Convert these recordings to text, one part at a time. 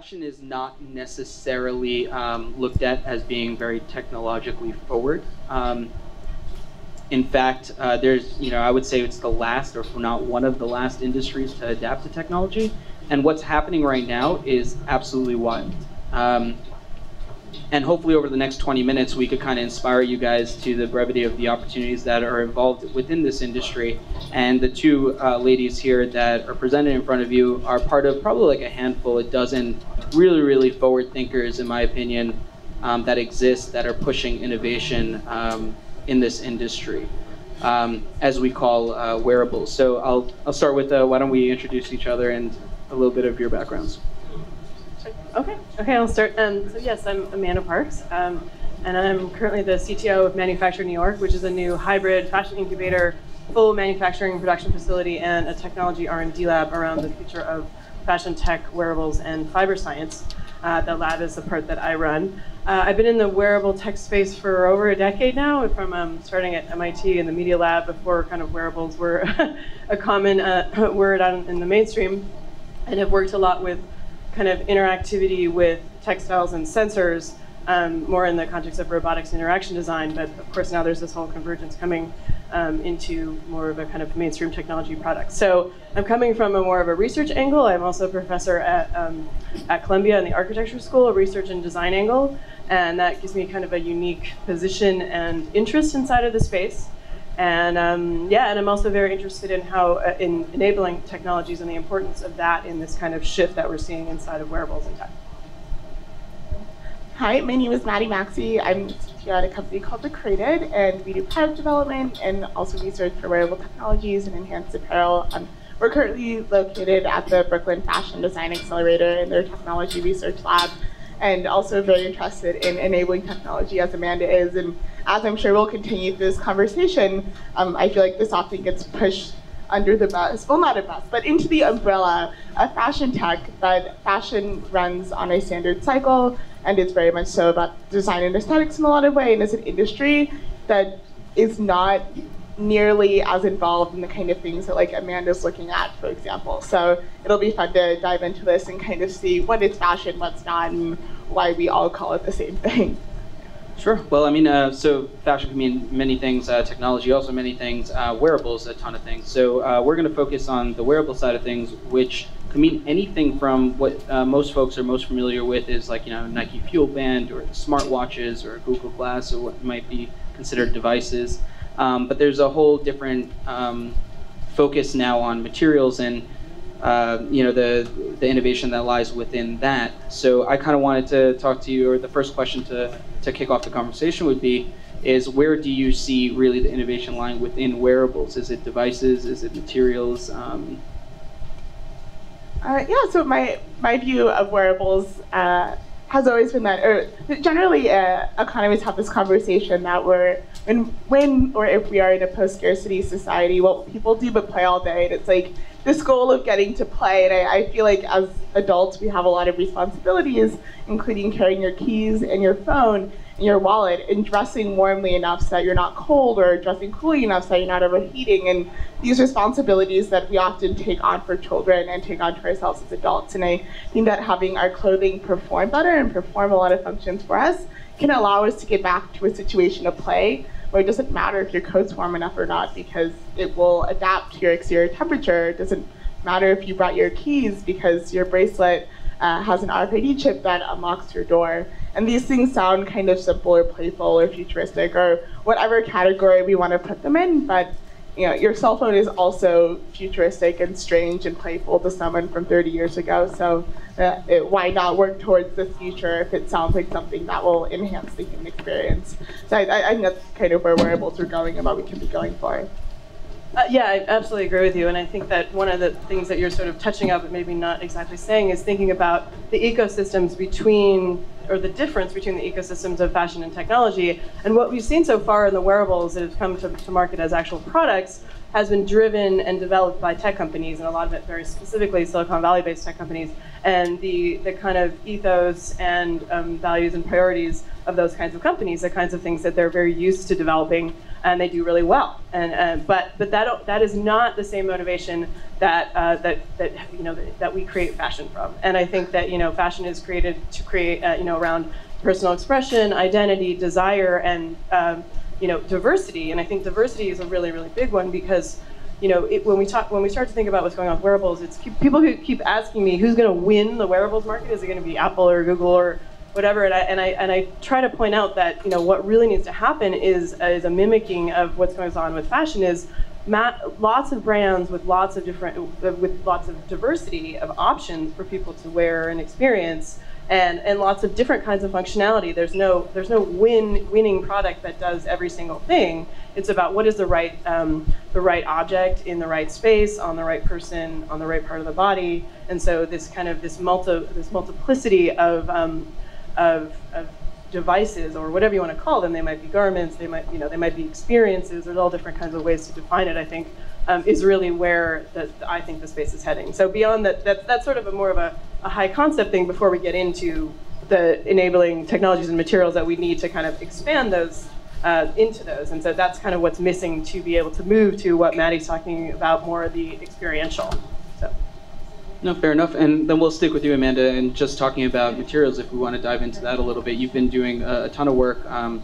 fashion is not necessarily looked at as being very technologically forward. In fact, there's, I would say it's the last, or if not one of the last industries to adapt to technology. And what's happening right now is absolutely wild. And hopefully over the next 20 minutes, we could kind of inspire you guys to the brevity of the opportunities that are involved within this industry. And the two ladies here that are presented in front of you are part of probably like a handful, a dozen really, really forward thinkers, in my opinion, that exist, that are pushing innovation in this industry, as we call wearables. So I'll start with, why don't we introduce each other and a little bit of your backgrounds. Okay, I'll start. So yes, I'm Amanda Parks, and I'm currently the CTO of Manufacture New York, which is a new hybrid fashion incubator, full manufacturing production facility, and a technology R&D lab around the future of fashion tech, wearables, and fiber science. The lab is the part that I run. I've been in the wearable tech space for over a decade now, from starting at MIT in the media lab before kind of wearables were a common word out in the mainstream, and have worked a lot with kind of interactivity with textiles and sensors, more in the context of robotics and interaction design. But of course now there's this whole convergence coming into more of a kind of mainstream technology product. So I'm coming from more of a research angle. I'm also a professor at Columbia in the architecture school, a research and design angle. And that gives me kind of a unique position and interest inside of the space. And and I'm also very interested in how in enabling technologies and the importance of that in this kind of shift that we're seeing inside of wearables and tech. Hi, my name is Maddy Maxey. I'm CTO at a company called Created, and we do product development and also research for wearable technologies and enhanced apparel. We're currently located at the Brooklyn Fashion Design Accelerator in their technology research lab, and also very interested in enabling technology as Amanda is. And as I'm sure we'll continue this conversation, I feel like this often gets pushed under the bus, well not a bus, but into the umbrella of fashion tech, but fashion runs on a standard cycle, and it's very much so about design and aesthetics in a lot of ways, and it's an industry that is not nearly as involved in the kind of things that like Amanda's looking at, for example. So it'll be fun to dive into this and kind of see what is fashion, what's not, and why we all call it the same thing. Sure. Well, I mean, so fashion can mean many things, technology also many things, wearables a ton of things. So we're going to focus on the wearable side of things, which can mean anything from what most folks are most familiar with is like, Nike Fuel Band or smartwatches or Google Glass or what might be considered devices. But there's a whole different focus now on materials and the innovation that lies within that. So I kind of wanted to talk to you, or the first question to kick off the conversation would be, is where do you see really the innovation lying within wearables? Is it devices? Is it materials? So my view of wearables has always been that, or generally economists have this conversation that when or if we are in a post-scarcity society, what will people do but play all day? And it's like this goal of getting to play, and I feel like as adults we have a lot of responsibilities, including carrying your keys and your phone and your wallet, and dressing warmly enough so that you're not cold, or dressing coolly enough so that you're not overheating, and these responsibilities that we often take on for children and take on to ourselves as adults. And I think that having our clothing perform better and perform a lot of functions for us can allow us to get back to a situation of play where it doesn't matter if your coat's warm enough or not, because it will adapt to your exterior temperature. It doesn't matter if you brought your keys, because your bracelet has an RFID chip that unlocks your door. And these things sound kind of simple or playful or futuristic or whatever category we want to put them in, but your cell phone is also futuristic and strange and playful to someone from 30 years ago. So why not work towards the future if it sounds like something that will enhance the human experience? So I think that's kind of where wearables are going and what we can be going for. Yeah, I absolutely agree with you. And I think that one of the things that you're sort of touching on, but maybe not exactly saying, is thinking about the ecosystems between, or the difference between the ecosystems of fashion and technology. And what we've seen so far in the wearables that have come to market as actual products has been driven and developed by tech companies, and a lot of it very specifically Silicon Valley-based tech companies, and the kind of ethos and values and priorities of those kinds of companies, the kinds of things that they're very used to developing, and they do really well. But that is not the same motivation that we create fashion from. And I think that fashion is created to create around personal expression, identity, desire, and diversity. And I think diversity is a really, really big one because when we start to think about what's going on with wearables, it's people who keep asking me who's going to win the wearables market. Is it going to be Apple or Google or whatever? And I try to point out that what really needs to happen is a mimicking of what's going on with fashion. Is lots of brands with lots of diversity of options for people to wear and experience, and lots of different kinds of functionality. There's no winning product that does every single thing. It's about what is the right object in the right space, on the right person, on the right part of the body. And so this multiplicity of devices, or whatever you want to call them. They might be garments, they might be experiences. There's all different kinds of ways to define it, I think, is really where I think the space is heading. So beyond that's sort of more of a high concept thing before we get into the enabling technologies and materials that we need to kind of expand those into those. And so that's kind of what's missing to be able to move to what Maddy's talking about, more of the experiential. No, fair enough. And then we'll stick with you, Amanda, and just talking about materials, if we want to dive into that a little bit. You've been doing a ton of work, I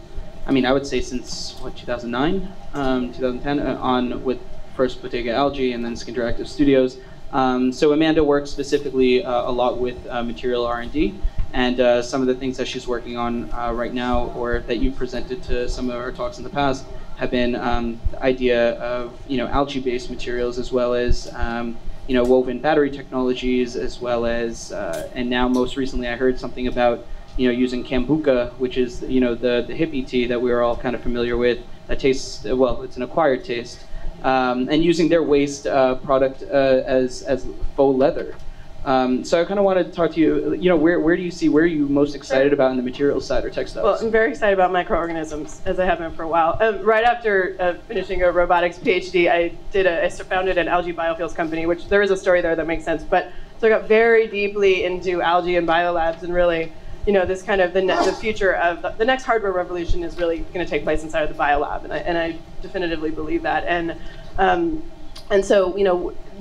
would say since, 2009, 2010, on with first Bottega Algae and then Skin Interactive Studios. So Amanda works specifically a lot with material R&D, and some of the things that she's working on right now, or that you presented to some of our talks in the past, have been the idea of algae-based materials, as well as woven battery technologies, as well as, and now most recently I heard something about, using Kombucha, which is, the hippie tea that we are all kind of familiar with, that tastes, well, it's an acquired taste, and using their waste product as faux leather. So I kind of wanted to talk to you, where do you see, where are you most excited about in the materials side or textiles? Well, I'm very excited about microorganisms, as I have been for a while. Right after finishing a robotics PhD, I founded an algae biofuels company, which there is a story there that makes sense. But so I got very deeply into algae and biolabs, and really, this kind of the future of the next hardware revolution is really going to take place inside of the biolab, and I definitively believe that. And so,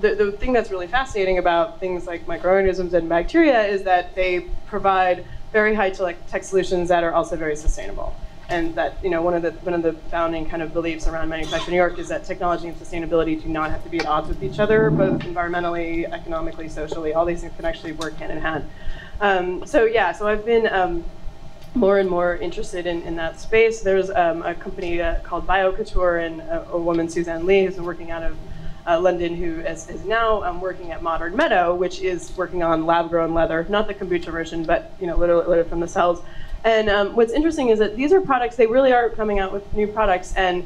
the thing that's really fascinating about things like microorganisms and bacteria is that they provide very high-tech solutions that are also very sustainable. And that, one of the founding kind of beliefs around Manufacturing New York is that technology and sustainability do not have to be at odds with each other, both environmentally, economically, socially. All these things can actually work hand in hand. So I've been more and more interested in that space. There's a company called BioCouture, and a woman, Suzanne Lee, who's been working out of London, who is now working at Modern Meadow, which is working on lab-grown leather, not the kombucha version, but literally from the cells. And what's interesting is that these are products, they really are coming out with new products, and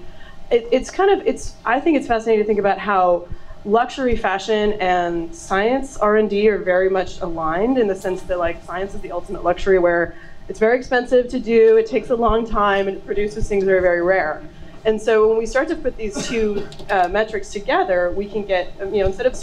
I think it's fascinating to think about how luxury fashion and science R&D are very much aligned, in the sense that science is the ultimate luxury, where it's very expensive to do, it takes a long time, and it produces things that are very rare. And so when we start to put these two metrics together, we can get, instead of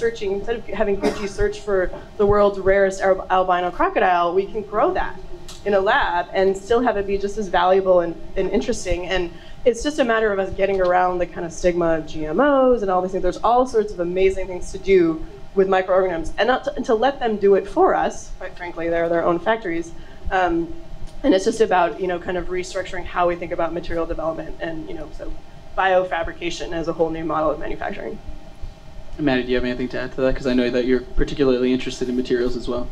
having Gucci search for the world's rarest albino crocodile, we can grow that in a lab and still have it be just as valuable and interesting. And it's just a matter of us getting around the kind of stigma of GMOs and all these things. There's all sorts of amazing things to do with microorganisms, and not to let them do it for us. Quite frankly, they're their own factories. And it's just about, kind of restructuring how we think about material development, and, so biofabrication as a whole new model of manufacturing. Maddy, do you have anything to add to that? Because I know that you're particularly interested in materials as well.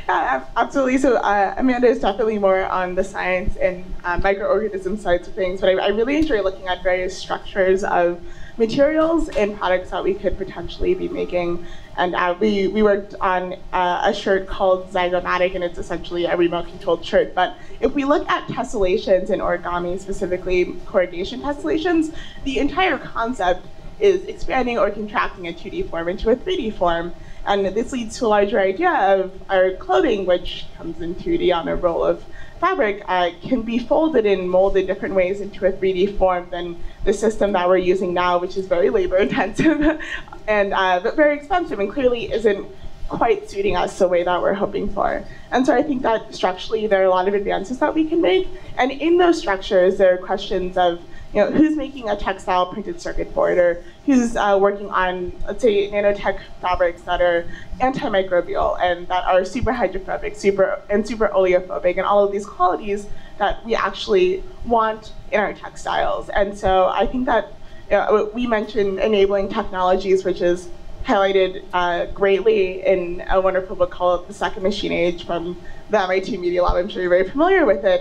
Yeah, absolutely. So Amanda is definitely more on the science and microorganism sides of things, but I really enjoy looking at various structures of materials and products that we could potentially be making. And we worked on a shirt called Zygomatic, and it's essentially a remote-controlled shirt. But if we look at tessellations and origami, specifically corrugation tessellations, the entire concept is expanding or contracting a 2D form into a 3D form. And this leads to a larger idea of our clothing, which comes in 2D on a roll of fabric, can be folded and molded different ways into a 3D form than the system that we're using now, which is very labor intensive and but very expensive, and clearly isn't quite suiting us the way that we're hoping for. And so I think that structurally there are a lot of advances that we can make. And in those structures, there are questions of, who's making a textile printed circuit board, or who's working on, let's say, nanotech fabrics that are antimicrobial and that are super hydrophobic, super oleophobic, and all of these qualities that we actually want in our textiles. And so I think that we mentioned enabling technologies, which is highlighted greatly in a wonderful book called The Second Machine Age from the MIT Media Lab. I'm sure you're very familiar with it.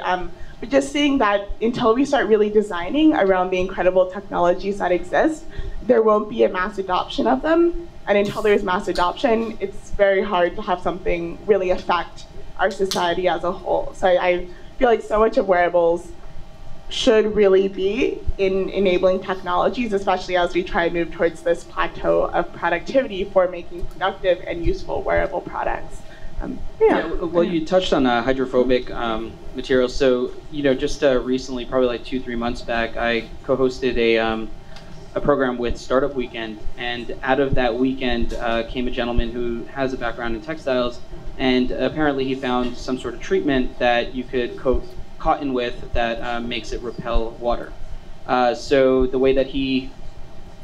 But just seeing that until we start really designing around the incredible technologies that exist, there won't be a mass adoption of them. And until there's mass adoption, it's very hard to have something really affect our society as a whole. So I feel like so much of wearables should really be in enabling technologies, especially as we try to move towards this plateau of productivity for making productive and useful wearable products. Well, you touched on hydrophobic materials. So, just recently, probably like 2-3 months back, I co-hosted a program with Startup Weekend, and out of that weekend came a gentleman who has a background in textiles, and apparently he found some sort of treatment that you could coat cotton with that makes it repel water. So the way that he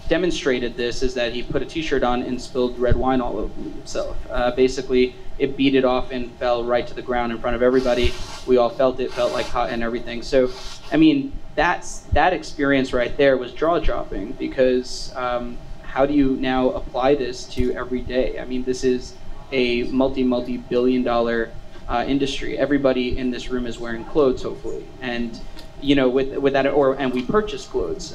demonstrated this is that he put a t-shirt on and spilled red wine all over himself. Basically, it beat it off and fell right to the ground in front of everybody. We all felt it, felt like cotton and everything. So, I mean, that experience right there was jaw-dropping, because how do you now apply this to every day? I mean, this is a multi-billion-dollar industry. Everybody in this room is wearing clothes, hopefully, and with that, and we purchase clothes,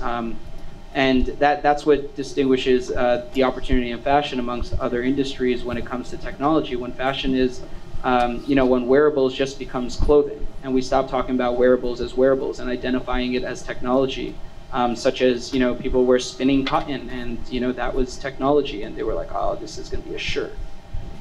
and that's what distinguishes the opportunity in fashion amongst other industries when it comes to technology. When fashion is, when wearables just becomes clothing, and we stop talking about wearables as wearables and identifying it as technology, such as people were spinning cotton, and that was technology, and they were like, oh, this is going to be a shirt,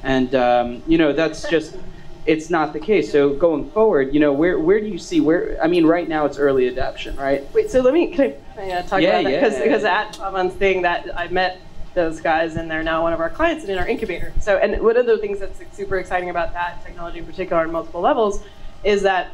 and that's just. It's not the case. So going forward, where do you see I mean, right now it's early adoption, right? Wait, so can I talk about that? Because at Pavan's thing, that I met those guys, and they're now one of our clients and in our incubator. So, and one of the things that's super exciting about that technology in particular on multiple levels is that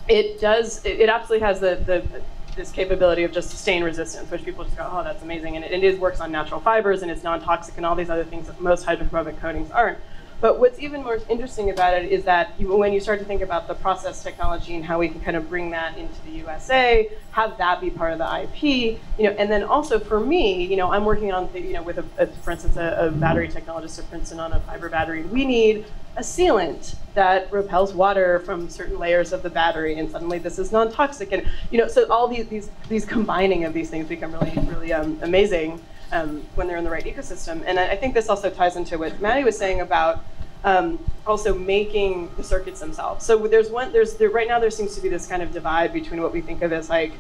it absolutely has this capability of just stain resistance, which people just go, oh, that's amazing. And it works on natural fibers, and it's non-toxic, and all these other things that most hydrophobic coatings aren't. But what's even more interesting about it is that when you start to think about the process technology and how we can kind of bring that into the USA, have that be part of the IP, and then also for me, I'm working on, with for instance, a battery technologist at Princeton on a fiber battery. We need a sealant that repels water from certain layers of the battery, and suddenly this is non-toxic, and so all these combining of these things become really, really amazing. When they're in the right ecosystem. And I think this also ties into what Maddy was saying about also making the circuits themselves. So right now there seems to be this kind of divide between what we think of as like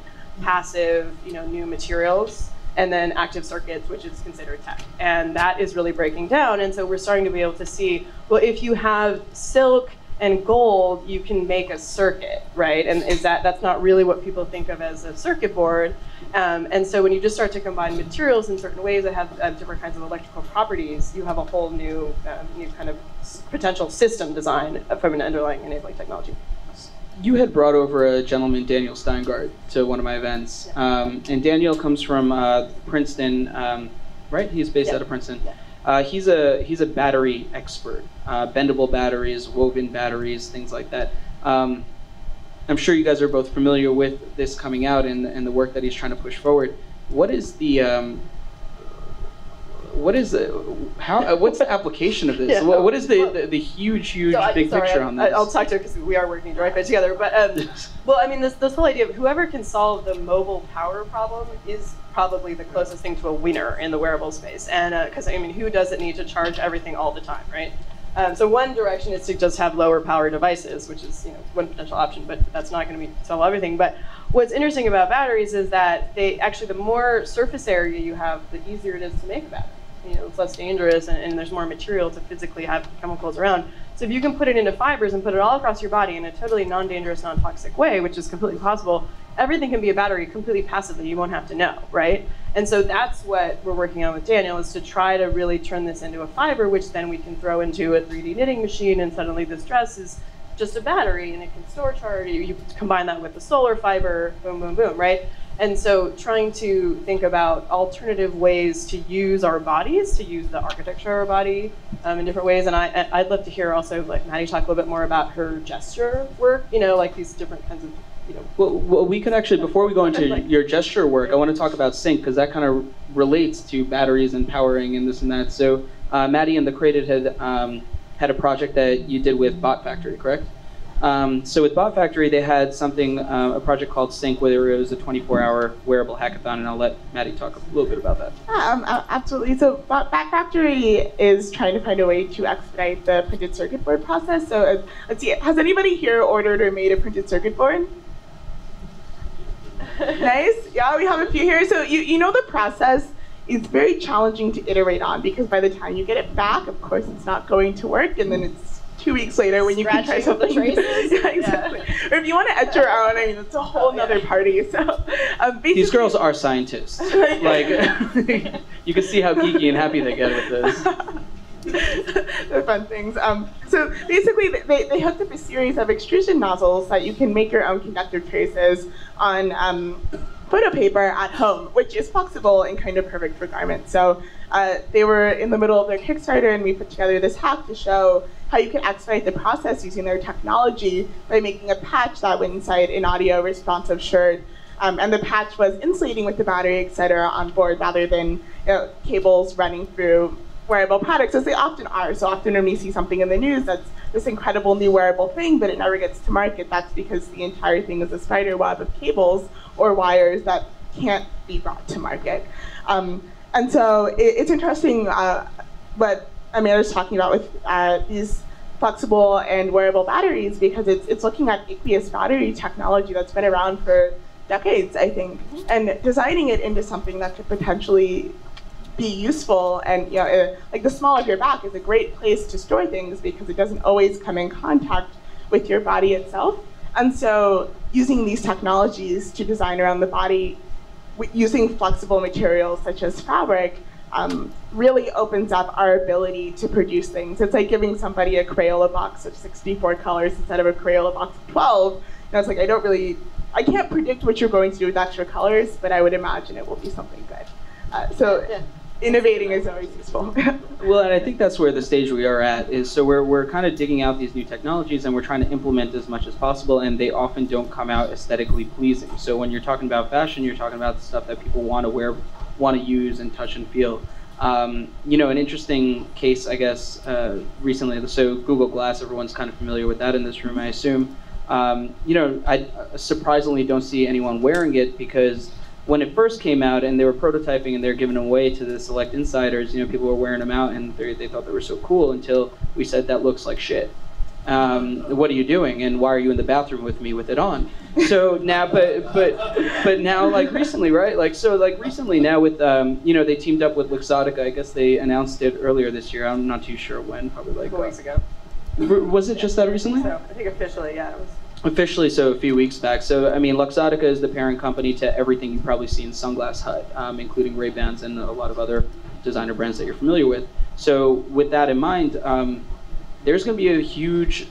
passive, new materials, and then active circuits, which is considered tech. And that is really breaking down. And so we're starting to be able to see, well, if you have silk and gold, you can make a circuit, right? And that's not really what people think of as a circuit board. And so when you just start to combine materials in certain ways that have different kinds of electrical properties, you have a whole new kind of potential system design from an underlying enabling technology. You had brought over a gentleman, Daniel Steingart, to one of my events. Yeah. And Daniel comes from Princeton, right? He's based out of Princeton. Yeah. He's a battery expert, bendable batteries, woven batteries, things like that. I'm sure you guys are both familiar with this coming out and the work that he's trying to push forward. What's the application of this? Yeah. What is the huge big picture on this? I'll talk to it because we are working directly together. But well, I mean, this whole idea of whoever can solve the mobile power problem is probably the closest thing to a winner in the wearable space. And because I mean, who doesn't need to charge everything all the time, right? So one direction is to just have lower power devices, which is one potential option, but that's not going to solve everything. But what's interesting about batteries is that the more surface area you have, the easier it is to make a battery. It's less dangerous, and there's more material to physically have chemicals around. So if you can put it into fibers and put it all across your body in a totally non-dangerous, non-toxic way, which is completely possible, everything can be a battery completely passively. You won't have to know, right? And so that's what we're working on with Daniel, is to try to really turn this into a fiber, which then we can throw into a 3D knitting machine, and suddenly this dress is just a battery, and it can store charge. You combine that with the solar fiber, boom, boom, boom, right? And so trying to think about alternative ways to use our bodies, to use the architecture of our body in different ways. And I'd love to hear also like Maddy talk a little bit more about her gesture work, like these different kinds of, Well, we could actually, before we go into your gesture work, I want to talk about sync, because that kind of relates to batteries and powering and this and that. So Maddy and the Created had a project that you did with Bot Factory, correct? So with Bot Factory, they had a project called Sync, where it was a 24-hour wearable hackathon, and I'll let Maddy talk a little bit about that. Absolutely. So Bot Factory is trying to find a way to expedite the printed circuit board process. So let's see, has anybody here ordered or made a printed circuit board? Nice. Yeah, we have a few here. So you know the process is very challenging to iterate on, because by the time you get it back, of course, it's not going to work, and then it's 2 weeks later when you can try something. The traces. Yeah, exactly. Yeah. Or if you want to etch your own, I mean, it's a whole nother party. So these girls are scientists. Like, you can see how geeky and happy they get with this. They're fun things. So basically, they hooked up a series of extrusion nozzles that you can make your own conductive traces on photo paper at home, which is flexible and kind of perfect for garments. So they were in the middle of their Kickstarter, and we put together this hack to show how you can expedite the process using their technology by making a patch that went inside an audio responsive shirt. And the patch was insulating with the battery, et cetera, on board, rather than cables running through wearable products, as they often are. So often when we see something in the news that's this incredible new wearable thing, but it never gets to market, that's because the entire thing is a spider web of cables or wires that can't be brought to market. And so it's interesting what Amanda's talking about with these flexible and wearable batteries, because it's looking at aqueous battery technology that's been around for decades, I think, and designing it into something that could potentially be useful. And like the small of your back is a great place to store things, because it doesn't always come in contact with your body itself. And so using these technologies to design around the body using flexible materials such as fabric really opens up our ability to produce things. It's like giving somebody a Crayola box of 64 colors instead of a Crayola box of 12. It's like, I can't predict what you're going to do with extra colors, but I would imagine it will be something good. Innovating is always useful. Well, and I think that's where the stage we are at is, so we're kind of digging out these new technologies, and we're trying to implement as much as possible, and they often don't come out aesthetically pleasing. So when you're talking about fashion, you're talking about the stuff that people want to wear, want to use and touch and feel. An interesting case, I guess, recently, so Google Glass, everyone's kind of familiar with that in this room, I assume. I surprisingly don't see anyone wearing it, because when it first came out and they were prototyping and they're giving them away to the select insiders, people were wearing them out and they thought they were so cool, until we said, that looks like shit. What are you doing? And why are you in the bathroom with me with it on? So now, but now, like recently, right? Recently now with, they teamed up with Luxottica. I guess they announced it earlier this year. I'm not too sure when, probably like 4 weeks ago. Was it just that recently? So I think officially, yeah, it was. Officially, so a few weeks back. So, Luxottica is the parent company to everything you probably see in Sunglass Hut, including Ray-Bans and a lot of other designer brands that you're familiar with. So with that in mind, there's going to be a huge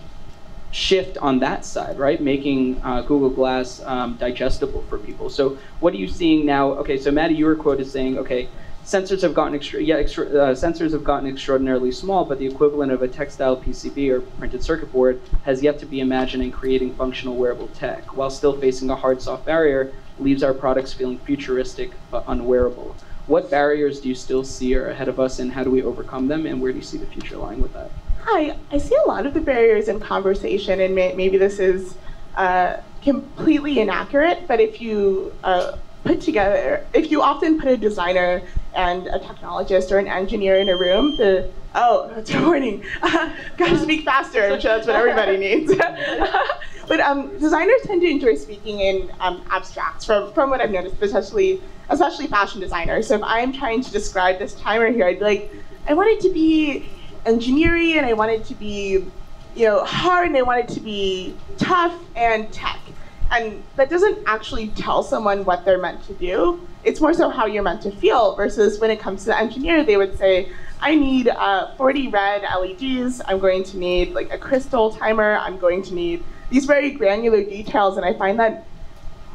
shift on that side, right? Making Google Glass digestible for people. So what are you seeing now? Okay, so Maddy, you were quoted saying, okay, sensors have gotten sensors have gotten extraordinarily small, but the equivalent of a textile PCB or printed circuit board has yet to be imagined in creating functional wearable tech, while still facing a hard-soft barrier, leaves our products feeling futuristic but unwearable. What barriers do you still see are ahead of us, and how do we overcome them, and where do you see the future lying with that? Hi, I see a lot of the barriers in conversation, and maybe this is completely inaccurate, but if you if you often put a designer and a technologist or an engineer in a room, that's a warning. Gotta speak faster, I'm sure that's what everybody needs. But designers tend to enjoy speaking in abstracts, from what I've noticed, especially fashion designers. So if I'm trying to describe this timer here, I'd be like, I want it to be engineering, and I want it to be hard, and I want it to be tough and tech. And that doesn't actually tell someone what they're meant to do. It's more so how you're meant to feel, versus when it comes to the engineer, they would say, I need 40 red LEDs, I'm going to need like a crystal timer, I'm going to need these very granular details. And I find that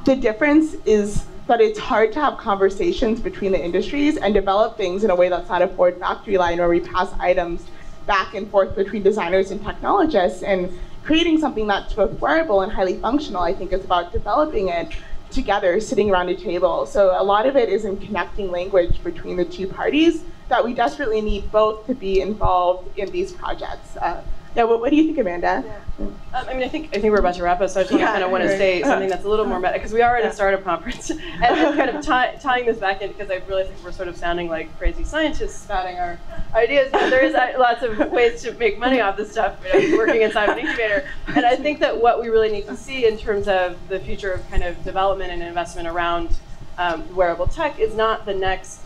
the difference is that it's hard to have conversations between the industries and develop things in a way that's not a Ford factory line where we pass items back and forth between designers and technologists. And creating something that's both wearable and highly functional, I think, is about developing it together, sitting around a table. So a lot of it is in connecting language between the two parties that we desperately need both to be involved in these projects. Yeah, what do you think, Amanda? Yeah. I mean, I think we're about to wrap up, so I just kind of want to say something that's a little more meta, because we are at a startup conference, and then kind of tying this back in, because I really think we're sort of sounding like crazy scientists spouting our ideas, but there is lots of ways to make money off this stuff, working inside an incubator. And I think that what we really need to see in terms of the future of kind of development and investment around wearable tech is not the next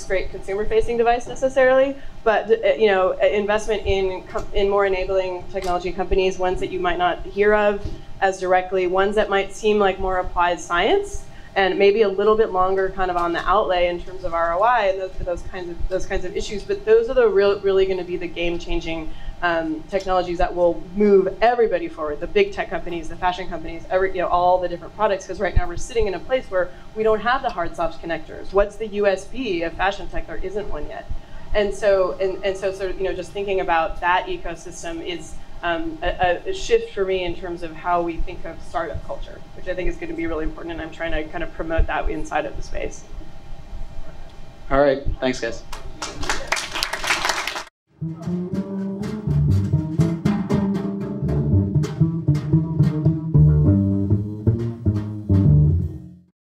great consumer-facing device necessarily, but investment in more enabling technology companies, ones that you might not hear of as directly, ones that might seem like more applied science, and maybe a little bit longer kind of on the outlay in terms of ROI and those kinds of issues. But those are the really going to be the game-changing technologies that will move everybody forward. The big tech companies, the fashion companies, all the different products. Because right now we're sitting in a place where we don't have the hard soft connectors. What's the USB of fashion tech? There isn't one yet. And so just thinking about that ecosystem is a shift for me in terms of how we think of startup culture, which I think is going to be really important, and I'm trying to kind of promote that inside of the space. All right, thanks guys.